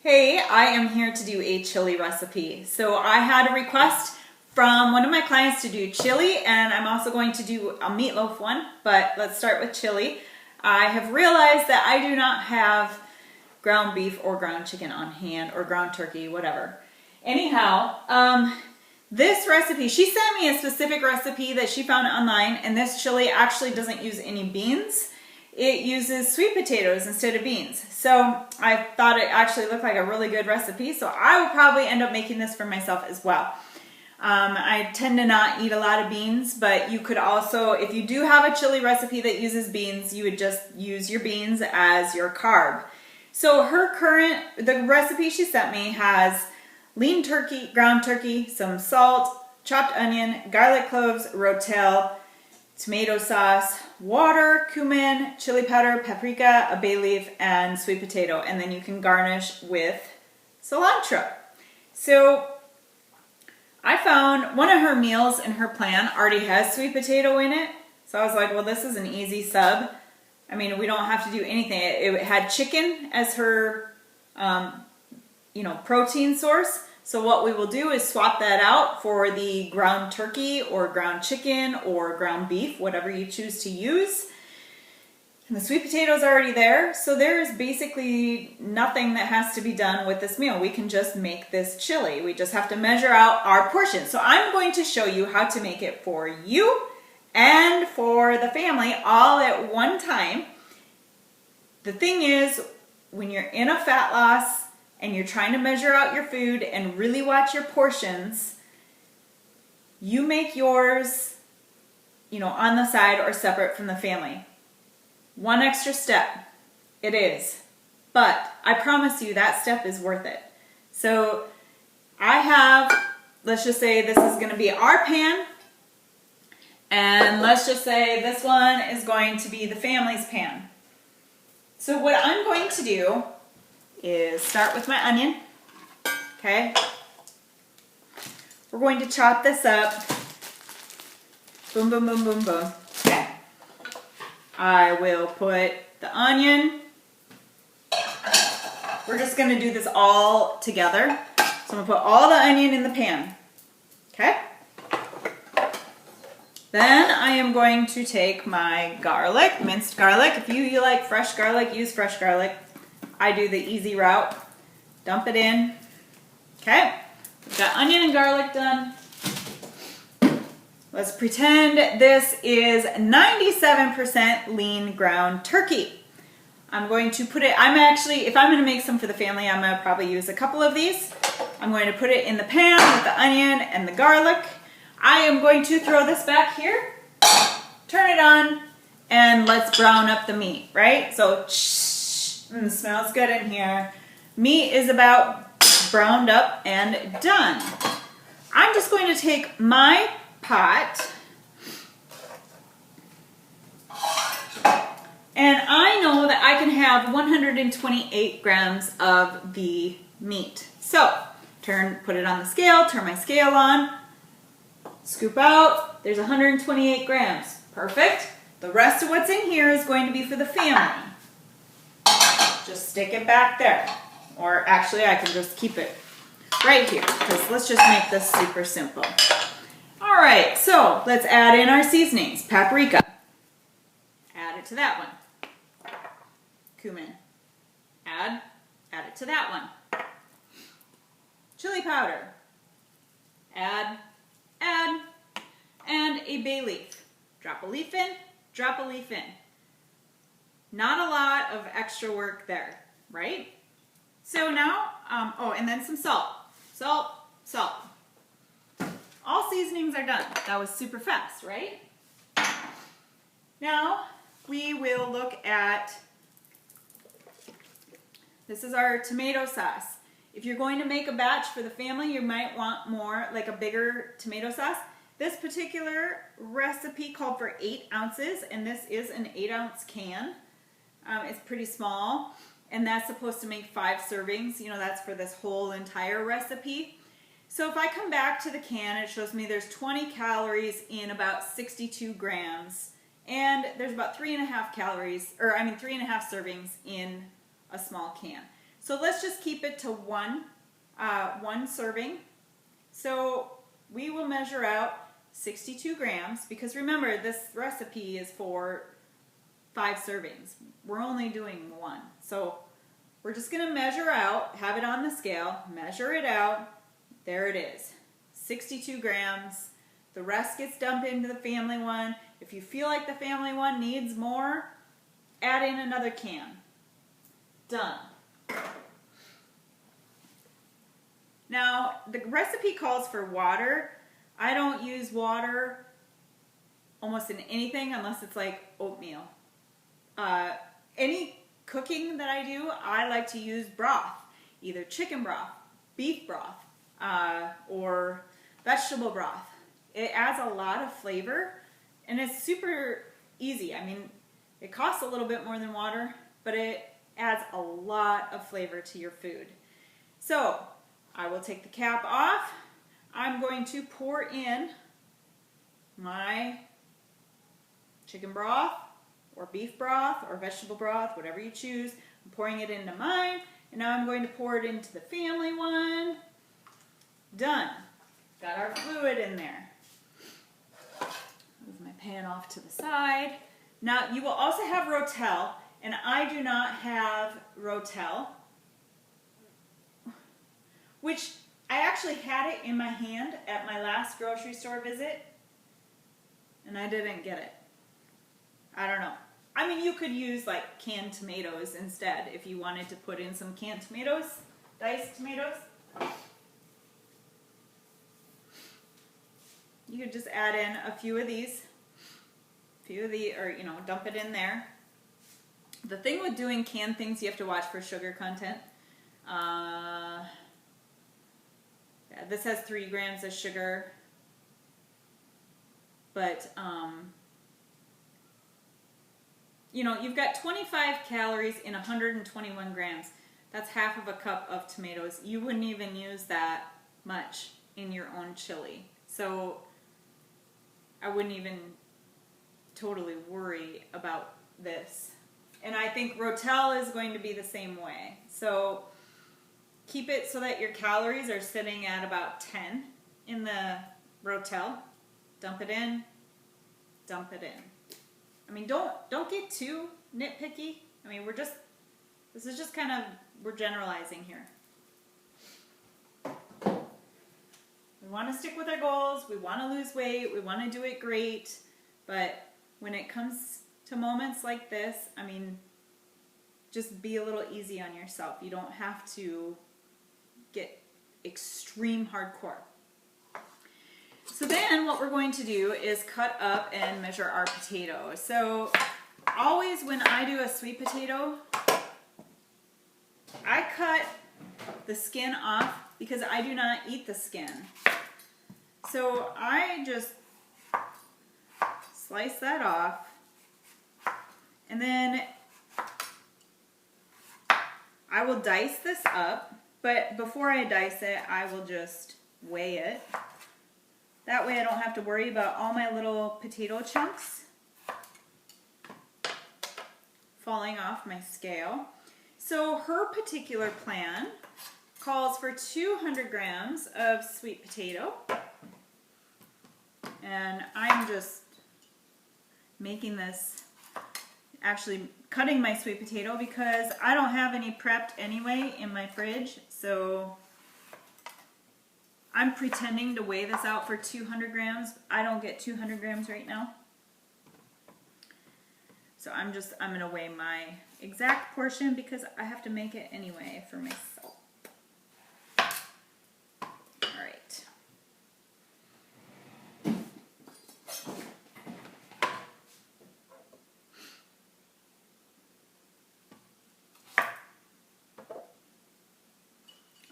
Hey, I am here to do a chili recipe. So I had a request from one of my clients to do chili, and I'm also going to do a meatloaf one, but let's start with chili. I have realized that I do not have ground beef or ground chicken on hand, or ground turkey, whatever. Anyhow, this recipe, she sent me a specific recipe that she found online, and this chili actually doesn't use any beans. It uses sweet potatoes instead of beans. So I thought it actually looked like a really good recipe, so I will probably end up making this for myself as well. I tend to not eat a lot of beans, but you could also, if you do have a chili recipe that uses beans, you would just use your beans as your carb. So the recipe she sent me has lean turkey, ground turkey, some salt, chopped onion, garlic cloves, rotel, tomato sauce, water, cumin, chili powder, paprika, a bay leaf, and sweet potato. And then you can garnish with cilantro. So I found one of her meals in her plan already has sweet potato in it. So I was like, well, this is an easy sub. I mean, we don't have to do anything. It had chicken as her, protein source. So what we will do is swap that out for the ground turkey or ground chicken or ground beef, whatever you choose to use. And the sweet potato is already there, so there is basically nothing that has to be done with this meal. We can just make this chili. We just have to measure out our portions. So I'm going to show you how to make it for you and for the family all at one time. The thing is, when you're in a fat loss and you're trying to measure out your food and really watch your portions, you make yours, on the side or separate from the family. One extra step, it is. But I promise you that step is worth it. So I have, let's just say this is going to be our pan. And let's just say this one is going to be the family's pan. So what I'm going to do is start with my onion. Okay. We're going to chop this up. Boom, boom, boom, boom, boom. Okay. I will put the onion. We're just going to do this all together. So I'm going to put all the onion in the pan. Okay. Then I am going to take my garlic, minced garlic. If you like fresh garlic, use fresh garlic. I do the easy route. Dump it in. Okay. We've got onion and garlic done. Let's pretend this is 97% lean ground turkey. I'm going to put it, if I'm going to make some for the family, I'm going to probably use a couple of these. I'm going to put it in the pan with the onion and the garlic. I am going to throw this back here, turn it on, and let's brown up the meat, right? So, it smells good in here. Meat is about browned up and done. I'm just going to take my pot, and I know that I can have 128 grams of the meat. So, put it on the scale, turn my scale on, scoop out, there's 128 grams. Perfect. The rest of what's in here is going to be for the family. Just stick it back there. Or actually, I can just keep it right here, because let's just make this super simple. All right, so let's add in our seasonings. Paprika. Add it to that one. Cumin. Add it to that one. Chili powder. Add, and a bay leaf. Drop a leaf in, drop a leaf in. Not a lot of extra work there, right? So now, and then some salt. Salt. All seasonings are done. That was super fast, right? Now, we will look at, this is our tomato sauce. If you're going to make a batch for the family, you might want more, like a bigger tomato sauce. This particular recipe called for 8 ounces, and this is an 8-ounce can. It's pretty small, and that's supposed to make 5 servings. That's for this whole entire recipe. So if I come back to the can, it shows me there's 20 calories in about 62 grams, and there's about 3.5 servings in a small can. So let's just keep it to one serving. So we will measure out 62 grams, because remember, this recipe is for 5 servings. We're only doing 1. So we're just going to measure out, have it on the scale, measure it out. There it is, 62 grams. The rest gets dumped into the family one. If you feel like the family one needs more, add in another can. Done. Now, the recipe calls for water. I don't use water almost in anything unless it's like oatmeal. Any cooking that I do, I like to use broth, either chicken broth, beef broth, or vegetable broth. It adds a lot of flavor, and it's super easy. I mean, it costs a little bit more than water, but it adds a lot of flavor to your food. So I will take the cap off. I'm going to pour in my chicken broth or beef broth or vegetable broth, whatever you choose. I'm pouring it into mine, and now I'm going to pour it into the family one. Done. Got our fluid in there. Move my pan off to the side. Now you will also have Rotel, and I do not have Rotel, which I actually had it in my hand at my last grocery store visit, and I didn't get it. I don't know. I mean, you could use like canned tomatoes instead if you wanted to put in some canned tomatoes, diced tomatoes. You could just add in a few of these, or dump it in there. The thing with doing canned things, you have to watch for sugar content. Yeah, this has 3 grams of sugar, but you've got 25 calories in 121 grams. That's half of a cup of tomatoes. You wouldn't even use that much in your own chili. So I wouldn't even totally worry about this. And I think Rotel is going to be the same way. So keep it so that your calories are sitting at about 10 in the Rotel. Dump it in, dump it in. I mean, don't get too nitpicky. I mean, this is just kind of, we're generalizing here. We want to stick with our goals. We want to lose weight. We want to do it great. But when it comes to moments like this, I mean, just be a little easy on yourself. You don't have to get extreme hardcore. So then what we're going to do is cut up and measure our potatoes. So always when I do a sweet potato, I cut the skin off because I do not eat the skin. So I just slice that off, and then I will dice this up, but before I dice it, I will just weigh it. That way I don't have to worry about all my little potato chunks falling off my scale. So her particular plan calls for 200 grams of sweet potato. And I'm just making this, actually cutting my sweet potato because I don't have any prepped anyway in my fridge. So I'm pretending to weigh this out for 200 grams. I don't get 200 grams right now. So I'm going to weigh my exact portion because I have to make it anyway for myself. All right.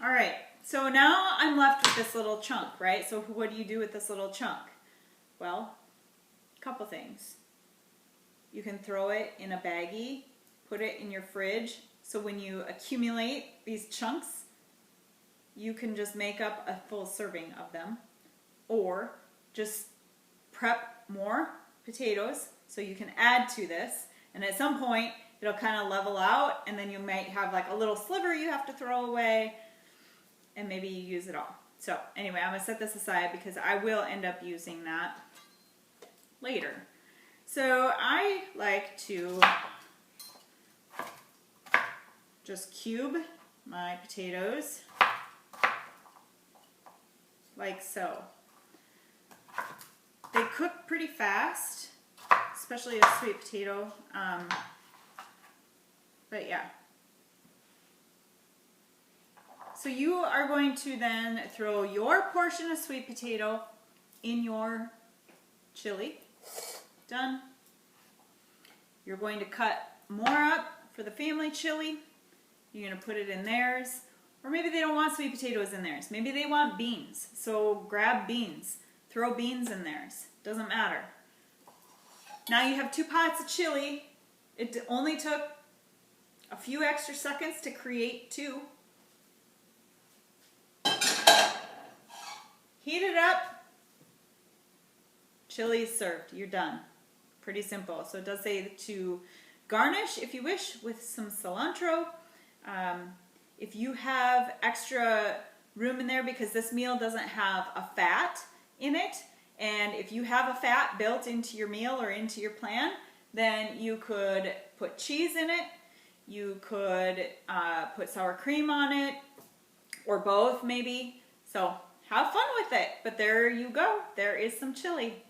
All right. So now I'm left with this little chunk, right? So what do you do with this little chunk? Well, a couple things. You can throw it in a baggie, put it in your fridge, so when you accumulate these chunks, you can just make up a full serving of them. Or just prep more potatoes so you can add to this, and at some point it'll kind of level out, and then you might have like a little sliver you have to throw away, and maybe you use it all. So anyway, I'm gonna set this aside because I will end up using that later. So I like to just cube my potatoes like so. They cook pretty fast, especially a sweet potato, but yeah. So you are going to then throw your portion of sweet potato in your chili. Done. You're going to cut more up for the family chili. You're going to put it in theirs. Or maybe they don't want sweet potatoes in theirs. Maybe they want beans. So grab beans. Throw beans in theirs. Doesn't matter. Now you have 2 pots of chili. It only took a few extra seconds to create 2. Heat it up. Chili is served. You're done. Pretty simple. So it does say to garnish, if you wish, with some cilantro. If you have extra room in there, because this meal doesn't have a fat in it, and if you have a fat built into your meal or into your plan, then you could put cheese in it. You could put sour cream on it, or both maybe. So have fun with it. But there you go. There is some chili.